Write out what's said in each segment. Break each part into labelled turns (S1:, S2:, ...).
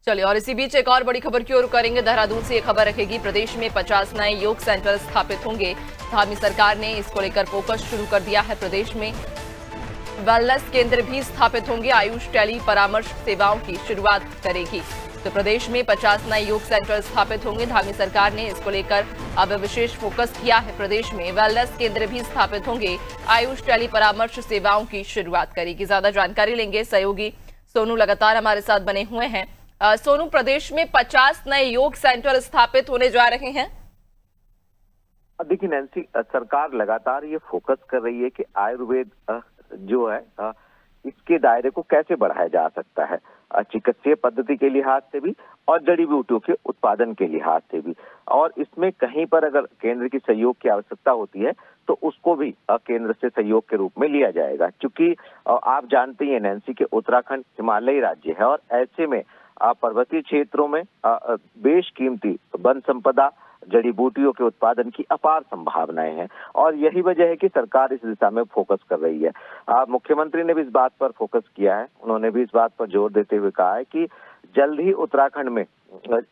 S1: चलिए, और इसी बीच एक और बड़ी खबर की ओर करेंगे। देहरादून से ये खबर रखेगी, प्रदेश में 50 नए योग सेंटर स्थापित होंगे। धामी सरकार ने इसको लेकर फोकस शुरू कर दिया है। प्रदेश में वेलनेस केंद्र भी स्थापित होंगे। आयुष टेली परामर्श सेवाओं की शुरुआत करेगी। तो प्रदेश में 50 नए योग सेंटर स्थापित होंगे। धामी सरकार ने इसको लेकर अब विशेष फोकस किया है। प्रदेश में वेलनेस केंद्र भी स्थापित होंगे। आयुष टेली परामर्श सेवाओं की शुरुआत करेगी। ज्यादा जानकारी लेंगे, सहयोगी सोनू लगातार हमारे साथ बने हुए हैं। सोनू, प्रदेश में 50 नए योग सेंटर स्थापित होने जा रहे हैं।
S2: देखिए नैन्सी, सरकार लगातार ये फोकस कर रही है कि आयुर्वेद जो है इसके दायरे को कैसे बढ़ाया जा सकता है, चिकित्सीय पद्धति के लिहाज से भी और जड़ी बूटियों के उत्पादन के लिहाज से भी। और इसमें कहीं पर अगर केंद्र की सहयोग की आवश्यकता होती है तो उसको भी केंद्र से सहयोग के रूप में लिया जाएगा, क्योंकि आप जानते ही हैं नैन्सी के उत्तराखंड हिमालयी राज्य है और ऐसे में पर्वतीय क्षेत्रों में बेशकीमती वन संपदा, जड़ी बूटियों के उत्पादन की अपार संभावनाएं हैं और यही वजह है कि सरकार इस दिशा में फोकस कर रही है। मुख्यमंत्री ने भी इस बात पर फोकस किया है। उन्होंने भी इस बात पर जोर देते हुए कहा है कि जल्द ही उत्तराखंड में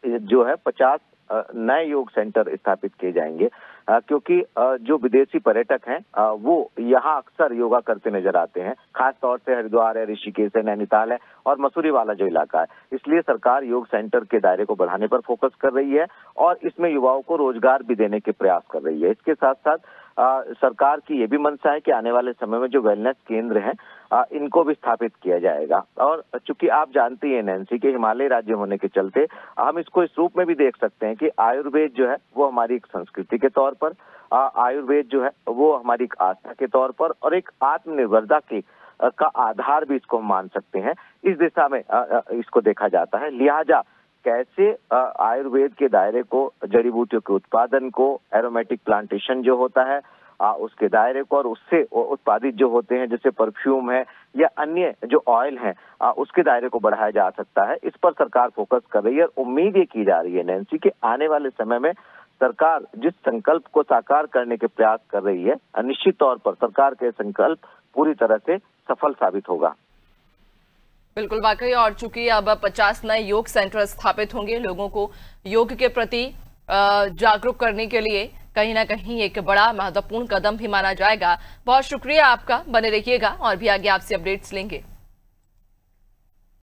S2: जो है 50 नए योग सेंटर स्थापित किए जाएंगे, क्योंकि जो विदेशी पर्यटक हैं वो यहाँ अक्सर योगा करते नजर आते हैं। खास तौर से हरिद्वार है, ऋषिकेश है, नैनीताल है और मसूरी वाला जो इलाका है, इसलिए सरकार योग सेंटर के दायरे को बढ़ाने पर फोकस कर रही है और इसमें युवाओं को रोजगार भी देने के प्रयास कर रही है। इसके साथ साथ सरकार की ये भी मंशा है कि आने वाले समय में जो वेलनेस केंद्र हैं इनको भी स्थापित किया जाएगा। और चूंकि आप जानती हैं नैन्सी के हिमालय राज्य होने के चलते हम इसको इस रूप में भी देख सकते हैं कि आयुर्वेद जो है वो हमारी एक संस्कृति के तौर पर, आयुर्वेद जो है वो हमारी एक आस्था के तौर पर और एक आत्मनिर्भरता के का आधार भी इसको हम मान सकते हैं। इस दिशा में इसको देखा जाता है। लिहाजा कैसे आयुर्वेद के दायरे को, जड़ी बूटियों के उत्पादन को, एरोमेटिक प्लांटेशन जो होता है उसके दायरे को और उससे उत्पादित जो होते हैं जैसे परफ्यूम है या अन्य जो ऑयल है उसके दायरे को बढ़ाया जा सकता है, इस पर सरकार फोकस कर रही है। और उम्मीद ये की जा रही है नैन्सी कि आने वाले समय में सरकार जिस संकल्प को साकार करने के प्रयास कर रही है, निश्चित तौर पर सरकार के संकल्प पूरी तरह से सफल साबित होगा।
S1: बिल्कुल, वाकई। और चूंकि अब 50 नए योग सेंटर स्थापित होंगे, लोगों को योग के प्रति जागरूक करने के लिए कहीं ना कहीं एक बड़ा महत्वपूर्ण कदम भी माना जाएगा। बहुत शुक्रिया आपका, बने रहिएगा और भी आगे आपसे अपडेट्स लेंगे।